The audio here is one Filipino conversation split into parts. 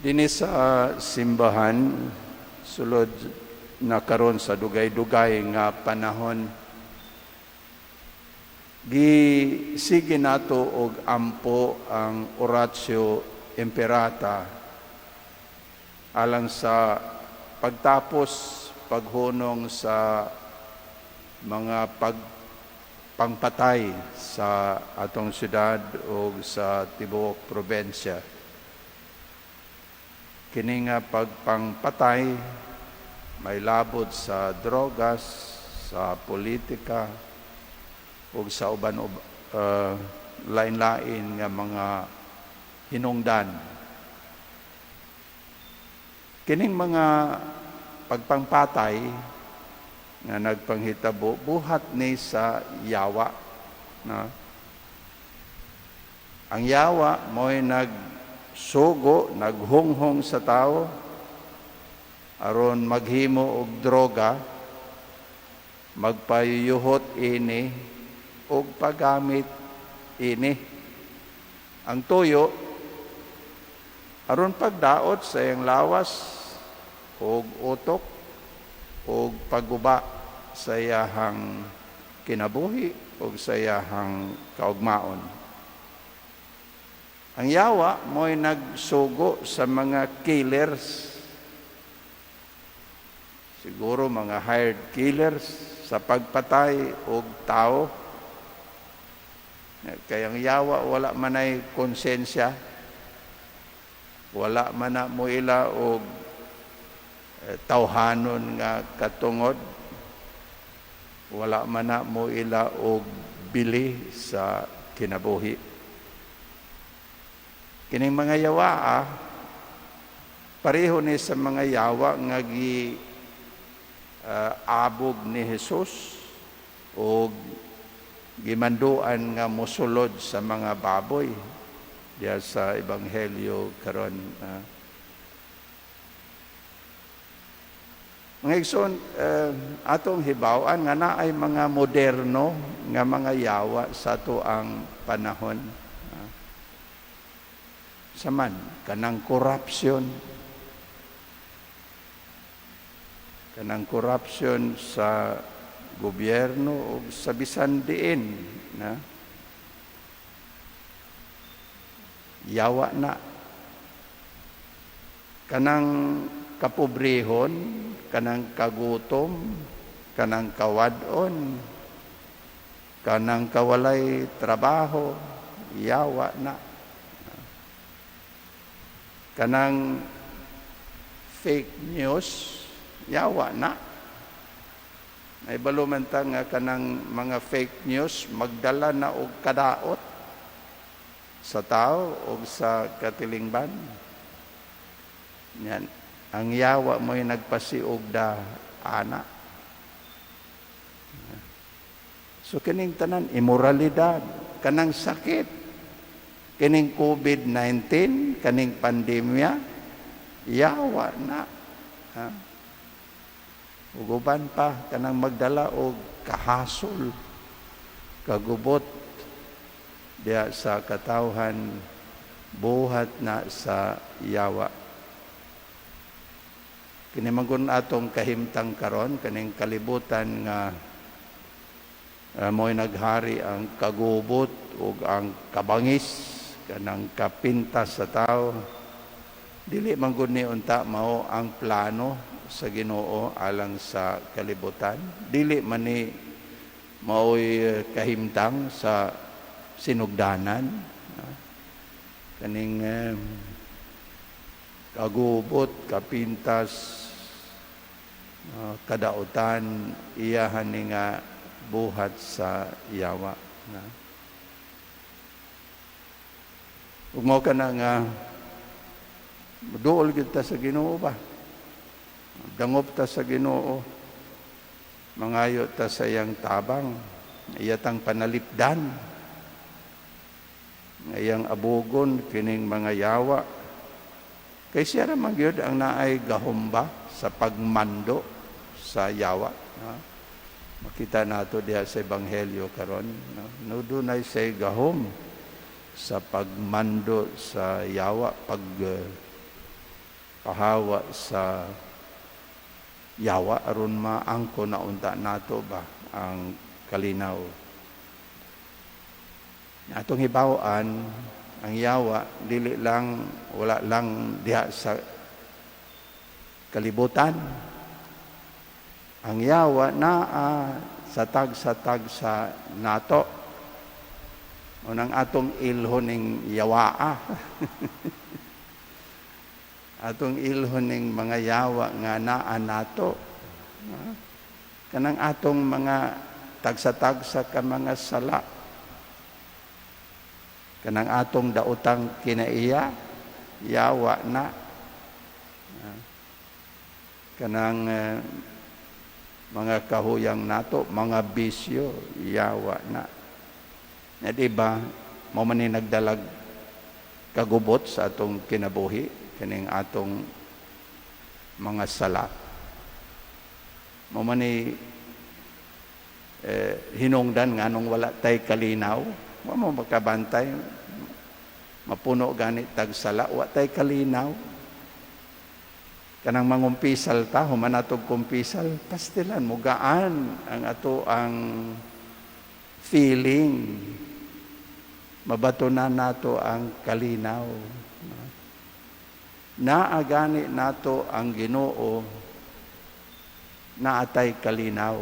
Dinhi sa simbahan, sulod na karon sa dugay-dugay nga panahon, gisige nato og ampo ang Oratio Imperata alang sa pagtapos paghunong sa mga pangpatay sa atong syudad o sa tibuok probensya. Kini nga pagpangpatay may labod sa drogas, sa politika, o sa uban lain-lain nga mga hinungdan. Kining mga pagpangpatay nga nagpanghitabo buhat ni sa yawa. No? Ang yawa mo'y nagsugo, naghunghong sa tao aron maghimo og droga, magpayuhot ini og paggamit ini. Ang tuyo aron pagdaot sa iyang lawas og utok og pagguba sa iyahang kinabuhi og sa iyahang kaugmaon. Ang yawa mo'y nagsugo sa mga killers, siguro mga hired killers sa pagpatay og tao. Kaya ang yawa wala man ay konsensya, wala man na mo ila og tawhanon nga katungod, wala man na mo ila og bili sa kinabuhi. Kining mga yawa pareho ni sa mga yawa nga abog ni Jesus o gimanduan nga mosulod sa mga baboy diya sa ebanghelyo karon. Mga igsoon, atong hibaw-an nga naay mga moderno nga mga yawa sa tuang panahon. Saman kanang korupsyon, sa gobyerno o sa bisan diin na yawa na. Kanang kapobrehon, kanang kagutom, kanang kawadon, kanang kawalay trabaho, yawa na. Kanang fake news, yawa na. Ay balumanta nga kanang mga fake news magdala na og kadaot sa tao o sa katilingban. Yan. Ang yawa mo'y nagpasiog da ana. So kining tanan, immoralidad, kanang sakit, kining COVID-19, kaning pandemya, yawa na. Uguban pa, kanang magdala og kahasol, kagubot, diya sa katawhan, buhat na sa yawa. Kinimagun atong kahimtang karon, kaning kalibutan nga mo'y naghari ang kagubot o ang kabangis, kanang kapintas sa tao. Dili man gud ni unta mao ang plano sa Ginoo alang sa kalibutan. Dili man ni mao'y kahimtang sa sinugdanan. Kaning kagubot, kapintas, kadautan, iyahan ni nga buhat sa yawa. Ug mao kana nga duol kita sa Ginoo ba? Dangop ta sa Ginoo. Mangayo ta sa iyang tabang, iyatang panalipdan, iyang abugon kining mga yawa. Kay siya ramang gyud ang naay gahumba sa pagmando sa yawa. Makita nato diha sa ebanghelyo karon, no dunay say gahom sa pagmando sa yawa, pahawa sa yawa aron maangko na unta nato ba ang kalinaw. Atong hibaw-an ang yawa dili lang wala lang diha sa kalibutan. Ang yawa naa sa tag-sa nato. Unang atong ilhon ning yawaa. Atong ilhon ning mga yawa nga naa nato. Kanang atong mga tagsa-tagsa ka mga sala. Kanang atong daotang kinaiya, yawa na. Kanang mga kahuyang nato, mga bisyo, yawa na. At iba, mo man ni nagdalag kagubot sa atong kinabuhi, kaning atong mga sala. Mo man ni hinungdan nga nung wala tay kalinaw, wa mo makabantay, mapuno gani tagsala, wa tay kalinaw. Kanang mangumpisal ta, humanatog kumpisal, pastilan, mugaan ang ato ang feeling. Mabatunan nato ang kalinaw. Naagani nato ang Ginoo, naatay kalinaw.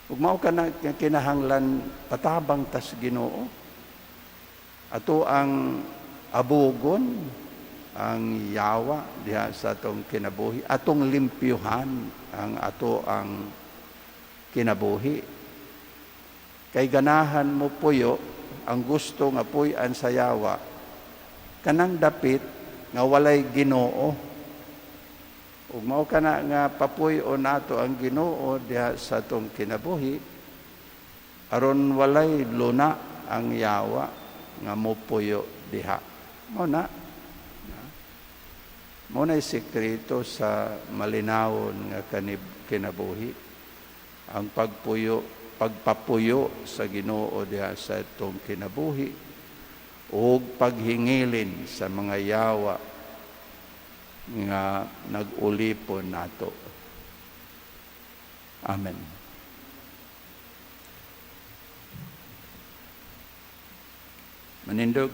Ug mao kana kinahanglan patabang tas Ginoo. Ato ang abugon ang yawa diha sa atong kinabuhi, atong limpyuhan ang ato ang kinabuhi. Kay ganahan mo puyo, ang gusto nga puy-an sa yawa, kanang dapit nga walay Ginoo. Ug mao kana nga papuy-on nato ang Ginoo diha sa atong kinabuhi, aron walay luna ang yawa nga mopuyo diha. Mao na. Mao na sekreto sa malinawon nga kinabuhi. Ang pagpapuyo sa Ginoo diha sa atong kinabuhi ug paghingilin sa mga yawa nga nag-ulipon nato. Amen. Manindog.